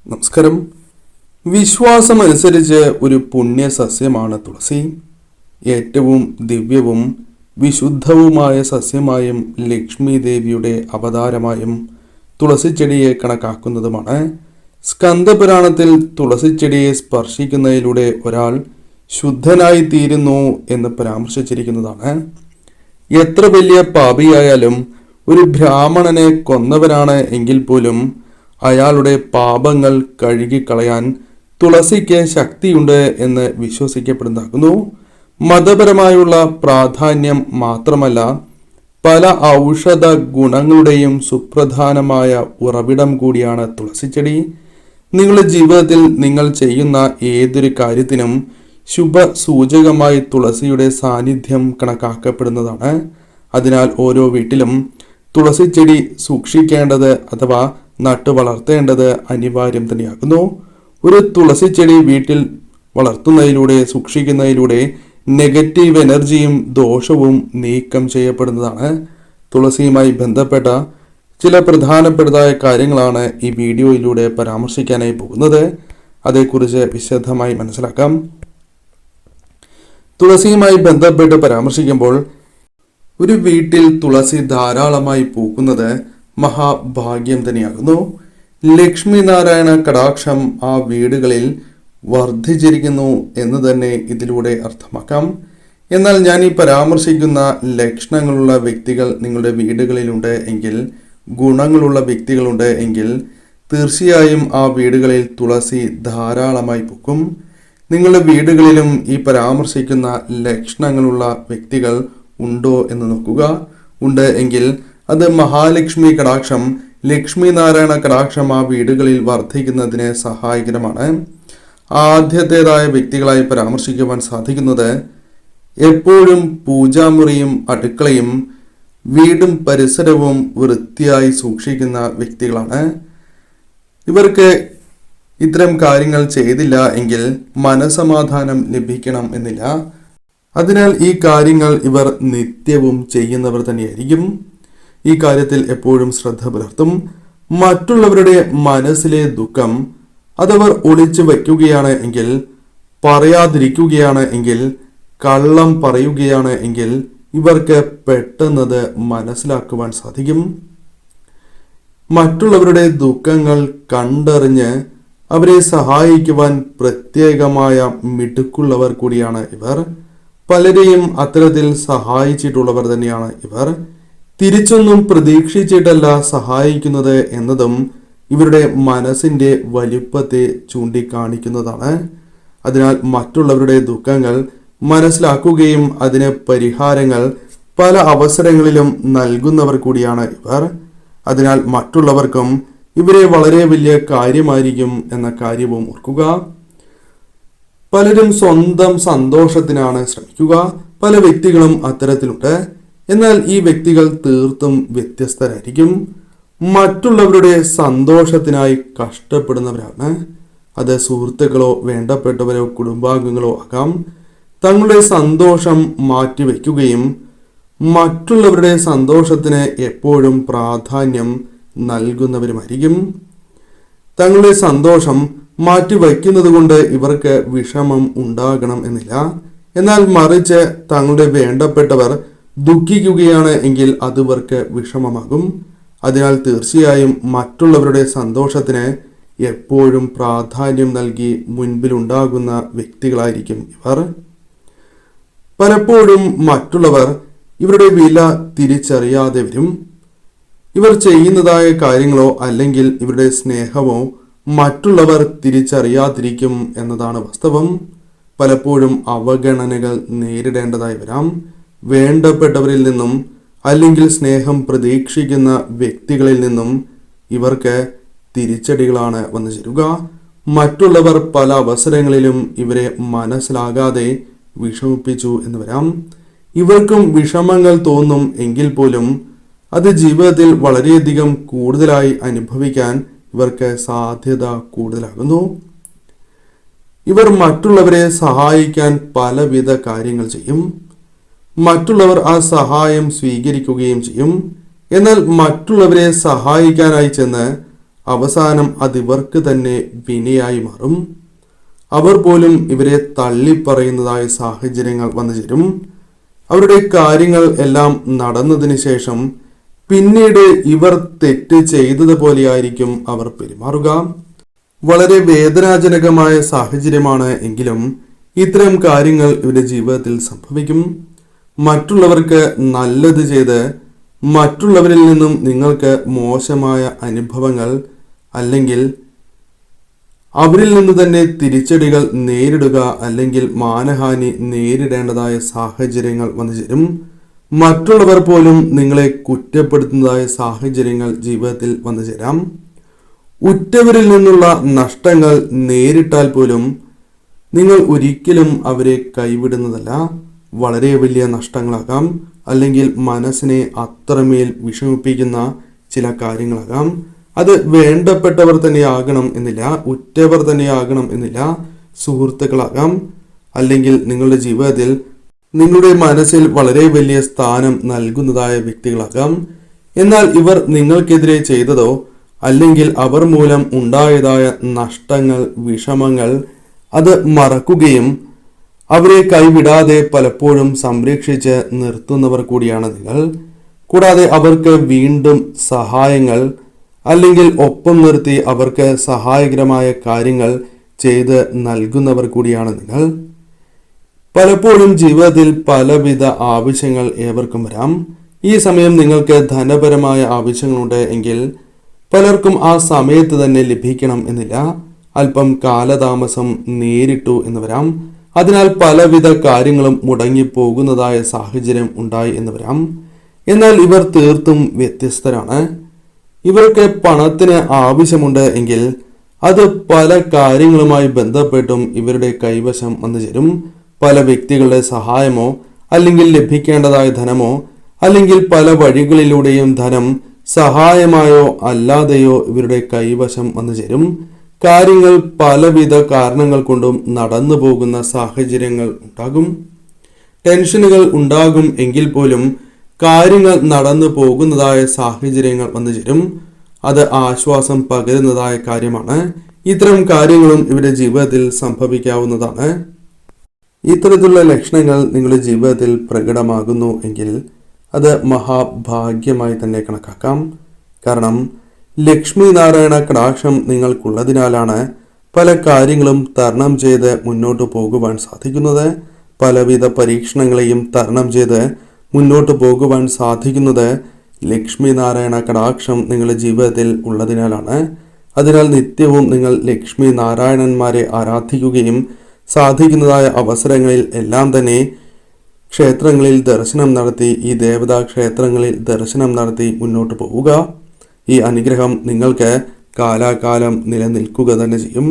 നമസ്കാരം. വിശ്വാസമനുസരിച്ച് ഒരു പുണ്യ സസ്യമാണ് തുളസി. ഏറ്റവും ദിവ്യവും വിശുദ്ധവുമായ സസ്യമായും ലക്ഷ്മി ദേവിയുടെ അവതാരമായും തുളസിച്ചെടിയെ കണക്കാക്കുന്നതുമാണ്. സ്കന്ദപുരാണത്തിൽ തുളസിച്ചെടിയെ സ്പർശിക്കുന്നതിലൂടെ ഒരാൾ ശുദ്ധനായി തീരുന്നു എന്ന് പരാമർശിച്ചിരിക്കുന്നതാണ്. എത്ര വലിയ പാപിയായാലും ഒരു ബ്രാഹ്മണനെ കൊന്നവനാണ് എങ്കിൽ പോലും അയാളുടെ പാപങ്ങൾ കഴുകിക്കളയാൻ തുളസിക്ക് ശക്തിയുണ്ട് എന്ന് വിശ്വസിക്കപ്പെടുന്നതാകുന്നു. മതപരമായുള്ള പ്രാധാന്യം മാത്രമല്ല, പല ഔഷധ ഗുണങ്ങളുടെയും സുപ്രധാനമായ ഉറവിടം കൂടിയാണ് തുളസിച്ചെടി. നിങ്ങളുടെ ജീവിതത്തിൽ നിങ്ങൾ ചെയ്യുന്ന ഏതൊരു കാര്യത്തിനും ശുഭ സൂചകമായി തുളസിയുടെ സാന്നിധ്യം കണക്കാക്കപ്പെടുന്നതാണ്. അതിനാൽ ഓരോ വീട്ടിലും തുളസിച്ചെടി സൂക്ഷിക്കേണ്ടത് അഥവാ നട്ടു വളർത്തേണ്ടത് അനിവാര്യം തന്നെയാകുന്നു. ഒരു തുളസിച്ചെടി വീട്ടിൽ വളർത്തുന്നതിലൂടെ സൂക്ഷിക്കുന്നതിലൂടെ നെഗറ്റീവ് എനർജിയും ദോഷവും നീക്കം ചെയ്യപ്പെടുന്നതാണ്. തുളസിയുമായി ബന്ധപ്പെട്ട ചില പ്രധാനപ്പെട്ടതായ കാര്യങ്ങളാണ് ഈ വീഡിയോയിലൂടെ പരാമർശിക്കാനായി പോകുന്നത്. അതേക്കുറിച്ച് വിശദമായി മനസ്സിലാക്കാം. തുളസിയുമായി ബന്ധപ്പെട്ട് പരാമർശിക്കുമ്പോൾ ഒരു വീട്ടിൽ തുളസി ധാരാളമായി പൂക്കുന്നത് മഹാഭാഗ്യം തന്നെയാകുന്നു. ലക്ഷ്മി നാരായണ കടാക്ഷം ആ വീടുകളിൽ വർദ്ധിച്ചിരിക്കുന്നു എന്ന് തന്നെ ഇതിലൂടെ അർത്ഥമാക്കാം. എന്നാൽ ഞാൻ ഈ പരാമർശിക്കുന്ന ലക്ഷണങ്ങളുള്ള വ്യക്തികൾ നിങ്ങളുടെ വീടുകളിലുണ്ട് എങ്കിൽ, ഗുണങ്ങളുള്ള വ്യക്തികളുണ്ട് എങ്കിൽ തീർച്ചയായും ആ വീടുകളിൽ തുളസി ധാരാളമായി പൂക്കും. നിങ്ങളുടെ വീടുകളിലും ഈ പരാമർശിക്കുന്ന ലക്ഷണങ്ങളുള്ള വ്യക്തികൾ ഉണ്ടോ എന്ന് നോക്കുക. ഉണ്ട് എങ്കിൽ അത് മഹാലക്ഷ്മി കടാക്ഷം, ലക്ഷ്മി നാരായണ കടാക്ഷം ആ വീടുകളിൽ വർദ്ധിക്കുന്നതിന് സഹായകരമാണ്. ആദ്യത്തേതായ വ്യക്തികളായി പരാമർശിക്കുവാൻ സാധിക്കുന്നത് എപ്പോഴും പൂജാമുറിയും അടുക്കളയും വീടും പരിസരവും വൃത്തിയായി സൂക്ഷിക്കുന്ന വ്യക്തികളാണ്. ഇവർക്ക് ഇത്തരം കാര്യങ്ങൾ ചെയ്തില്ല എങ്കിൽ മനസമാധാനം ലഭിക്കണം എന്നില്ല. അതിനാൽ ഈ കാര്യങ്ങൾ ഇവർ നിത്യവും ചെയ്യുന്നവർ തന്നെയായിരിക്കും. ഈ കാര്യത്തിൽ എപ്പോഴും ശ്രദ്ധ പുലർത്തും. മറ്റുള്ളവരുടെ മനസ്സിലെ ദുഃഖം അതവർ ഒളിച്ചു വയ്ക്കുകയാണ് എങ്കിൽ, പറയാതിരിക്കുകയാണ് എങ്കിൽ, കള്ളം പറയുകയാണ് എങ്കിൽ ഇവർക്ക് പെട്ടെന്നത് മനസ്സിലാക്കുവാൻ സാധിക്കും. മറ്റുള്ളവരുടെ ദുഃഖങ്ങൾ കണ്ടറിഞ്ഞ് അവരെ സഹായിക്കുവാൻ പ്രത്യേകമായ മിടുക്കുള്ളവർ കൂടിയാണ് ഇവർ. പലരെയും അത്തരത്തിൽ സഹായിച്ചിട്ടുള്ളവർ തന്നെയാണ് ഇവർ. തിരിച്ചൊന്നും പ്രതീക്ഷിച്ചിട്ടല്ല സഹായിക്കുന്നത് എന്നതും ഇവരുടെ മനസ്സിന്റെ വലുപ്പത്തെ ചൂണ്ടിക്കാണിക്കുന്നതാണ്. അതിനാൽ മറ്റുള്ളവരുടെ ദുഃഖങ്ങൾ മനസ്സിലാക്കുകയും അതിന് പരിഹാരങ്ങൾ പല അവസരങ്ങളിലും നൽകുന്നവർ കൂടിയാണ് ഇവർ. അതിനാൽ മറ്റുള്ളവർക്കും ഇവരെ വളരെ വലിയ കാര്യമായിരിക്കും എന്ന കാര്യവും ഓർക്കുക. പലരും സ്വന്തം സന്തോഷത്തിനാണ് ശ്രമിക്കുക. പല വ്യക്തികളും അത്തരത്തിലുണ്ട്. എന്നാൽ ഈ വ്യക്തികൾ തീർത്തും വ്യത്യസ്തരായിരിക്കും. മറ്റുള്ളവരുടെ സന്തോഷത്തിനായി കഷ്ടപ്പെടുന്നവരാണ്. അത് സുഹൃത്തുക്കളോ വേണ്ടപ്പെട്ടവരോ കുടുംബാംഗങ്ങളോ ആകാം. തങ്ങളുടെ സന്തോഷം മാറ്റിവെക്കുകയും മറ്റുള്ളവരുടെ സന്തോഷത്തിന് എപ്പോഴും പ്രാധാന്യം നൽകുന്നവരുമായിരിക്കും. തങ്ങളുടെ സന്തോഷം മാറ്റിവെക്കുന്നത് കൊണ്ട് ഇവർക്ക് വിഷമം ഉണ്ടാകണം എന്നില്ല. എന്നാൽ മറിച്ച് തങ്ങളുടെ വേണ്ടപ്പെട്ടവർ ദുഃഖിക്കുകയാണ് എങ്കിൽ അത് ഇവർക്ക് വിഷമമാകും. അതിനാൽ തീർച്ചയായും മറ്റുള്ളവരുടെ സന്തോഷത്തിന് എപ്പോഴും പ്രാധാന്യം നൽകി മുൻപിലുണ്ടാകുന്ന വ്യക്തികളായിരിക്കും ഇവർ. പലപ്പോഴും മറ്റുള്ളവർ ഇവരുടെ വില തിരിച്ചറിയാതെ വരും. ഇവർ ചെയ്യുന്നതായ കാര്യങ്ങളോ അല്ലെങ്കിൽ ഇവരുടെ സ്നേഹമോ മറ്റുള്ളവർ തിരിച്ചറിയാതിരിക്കും എന്നതാണ് വാസ്തവം. പലപ്പോഴും അവഗണനകൾ നേരിടേണ്ടതായി വരാം. വേണ്ടപ്പെട്ടവരിൽ നിന്നും അല്ലെങ്കിൽ സ്നേഹം പ്രതീക്ഷിക്കുന്ന വ്യക്തികളിൽ നിന്നും ഇവർക്ക് തിരിച്ചടികളാണ് വന്നു ചേരുക. മറ്റുള്ളവർ പല അവസരങ്ങളിലും ഇവരെ മനസ്സിലാകാതെ വിഷമിപ്പിച്ചു എന്ന് വരാം. ഇവർക്കും വിഷമങ്ങൾ തോന്നും എങ്കിൽ പോലും അത് ജീവിതത്തിൽ വളരെയധികം കൂടുതലായി അനുഭവിക്കാൻ ഇവർക്ക് സാധ്യത കൂടുതലാകുന്നു. ഇവർ മറ്റുള്ളവരെ സഹായിക്കാൻ പലവിധ കാര്യങ്ങൾ ചെയ്യും. മറ്റുള്ളവർ ആ സഹായം സ്വീകരിക്കുകയും ചെയ്യും. എന്നാൽ മറ്റുള്ളവരെ സഹായിക്കാനായി ചെന്ന് അവസാനം അതിവർക്ക് തന്നെ വിനയായി മാറും. അവർ പോലും ഇവരെ തള്ളിപ്പറയുന്നതായ സാഹചര്യങ്ങൾ വന്നു ചേരും. അവരുടെ കാര്യങ്ങൾ എല്ലാം നടന്നതിന് ശേഷം പിന്നീട് ഇവർ തെറ്റ് ചെയ്തതുപോലെയായിരിക്കും അവർ പെരുമാറുക. വളരെ വേദനാജനകമായ സാഹചര്യമാണ് എങ്കിലും ഇത്തരം കാര്യങ്ങൾ ഇവരുടെ ജീവിതത്തിൽ സംഭവിക്കും. മറ്റുള്ളവർക്ക് നല്ലത് ചെയ്ത് മറ്റുള്ളവരിൽ നിന്നും നിങ്ങൾക്ക് മോശമായ അനുഭവങ്ങൾ അല്ലെങ്കിൽ അവരിൽ നിന്ന് തന്നെ തിരിച്ചടികൾ നേരിടുക അല്ലെങ്കിൽ മാനഹാനി നേരിടേണ്ടതായ സാഹചര്യങ്ങൾ വന്നു ചേരും. മറ്റുള്ളവർ പോലും നിങ്ങളെ കുറ്റപ്പെടുത്തുന്നതായ സാഹചര്യങ്ങൾ ജീവിതത്തിൽ വന്നു ചേരാം. ഉറ്റവരിൽ നിന്നുള്ള നഷ്ടങ്ങൾ നേരിട്ടാൽ പോലും നിങ്ങൾ ഒരിക്കലും അവരെ കൈവിടുന്നതല്ല. വളരെ വലിയ നഷ്ടങ്ങളാകാം, അല്ലെങ്കിൽ മനസ്സിനെ അത്രമേൽ വിഷമിപ്പിക്കുന്ന ചില കാര്യങ്ങളാകാം. അത് വേണ്ടപ്പെട്ടവർ തന്നെ ആകണം എന്നില്ല, ഉറ്റവർ തന്നെ ആകണം എന്നില്ല, സുഹൃത്തുക്കളാകാം, അല്ലെങ്കിൽ നിങ്ങളുടെ ജീവിതത്തിൽ നിങ്ങളുടെ മനസ്സിൽ വളരെ വലിയ സ്ഥാനം നൽകുന്നതായ വ്യക്തികളാകാം. എന്നാൽ ഇവർ നിങ്ങൾക്കെതിരെ ചെയ്തതോ അല്ലെങ്കിൽ അവർ മൂലം ഉണ്ടായതായ നഷ്ടങ്ങൾ, വിഷമങ്ങൾ അത് മറക്കുകയും അവരെ കൈവിടാതെ പലപ്പോഴും സംരക്ഷിച്ച് നിർത്തുന്നവർ കൂടിയാണ് നിങ്ങൾ. കൂടാതെ അവർക്ക് വീണ്ടും സഹായങ്ങൾ അല്ലെങ്കിൽ ഒപ്പം നിർത്തി അവർക്ക് സഹായകരമായ കാര്യങ്ങൾ ചെയ്ത് നൽകുന്നവർ കൂടിയാണ് നിങ്ങൾ. പലപ്പോഴും ജീവിതത്തിൽ പലവിധ ആവശ്യങ്ങൾ ഏവർക്കും വരാം. ഈ സമയം നിങ്ങൾക്ക് ധനപരമായ ആവശ്യങ്ങളുണ്ട് എങ്കിൽ പലർക്കും ആ സമയത്ത് തന്നെ ലഭിക്കണം എന്നില്ല. അല്പം കാലതാമസം നേരിട്ടു എന്ന് വരാം. അതിനാൽ പലവിധ കാര്യങ്ങളും മുടങ്ങിപ്പോകുന്നതായ സാഹചര്യം ഉണ്ടായി എന്ന് വരാം. എന്നാൽ ഇവർ തീർത്തും വ്യത്യസ്തരാണ്. ഇവർക്ക് പണത്തിന് ആവശ്യമുണ്ട് എങ്കിൽ അത് പല കാര്യങ്ങളുമായി ബന്ധപ്പെട്ടും ഇവരുടെ കൈവശം വന്നു ചേരും. പല വ്യക്തികളുടെ സഹായമോ അല്ലെങ്കിൽ ലഭിക്കേണ്ടതായ ധനമോ അല്ലെങ്കിൽ പല വഴികളിലൂടെയും ധനം സഹായമായോ അല്ലാതെയോ ഇവരുടെ കൈവശം വന്നു ചേരും. കാര്യങ്ങൾ പലവിധ കാരണങ്ങൾ കൊണ്ടും നടന്നു പോകുന്ന സാഹചര്യങ്ങൾ ഉണ്ടാകും. ടെൻഷനുകൾ ഉണ്ടാകും എങ്കിൽ പോലും കാര്യങ്ങൾ നടന്നു പോകുന്നതായ സാഹചര്യങ്ങൾ വന്നു ചേരും. അത് ആശ്വാസം പകരുന്നതായ കാര്യമാണ്. ഇത്തരം കാര്യങ്ങളും ഇവരുടെ ജീവിതത്തിൽ സംഭവിക്കാവുന്നതാണ്. ഇത്തരത്തിലുള്ള ലക്ഷണങ്ങൾ നിങ്ങളുടെ ജീവിതത്തിൽ പ്രകടമാകുന്നു എങ്കിൽ അത് മഹാഭാഗ്യമായി തന്നെ കണക്കാക്കാം. കാരണം ലക്ഷ്മി നാരായണ കടാക്ഷം നിങ്ങൾക്കുള്ളതിനാലാണ് പല കാര്യങ്ങളും തരണം ചെയ്ത് മുന്നോട്ട് പോകുവാൻ സാധിക്കുന്നത്. പലവിധ പരീക്ഷണങ്ങളെയും തരണം ചെയ്ത് മുന്നോട്ട് പോകുവാൻ സാധിക്കുന്നത് ലക്ഷ്മി നാരായണ കടാക്ഷം നിങ്ങളുടെ ജീവിതത്തിൽ ഉള്ളതിനാലാണ്. അതിനാൽ നിത്യവും നിങ്ങൾ ലക്ഷ്മി നാരായണന്മാരെ ആരാധിക്കുകയും സാധിക്കുന്നതായ അവസരങ്ങളിൽ എല്ലാം തന്നെ ക്ഷേത്രങ്ങളിൽ ദർശനം നടത്തി, ഈ ദേവതാ ക്ഷേത്രങ്ങളിൽ ദർശനം നടത്തി മുന്നോട്ട് പോവുക. ഈ അനുഗ്രഹം നിങ്ങൾക്ക് കാലാകാലം നിലനിൽക്കുക തന്നെ ചെയ്യും.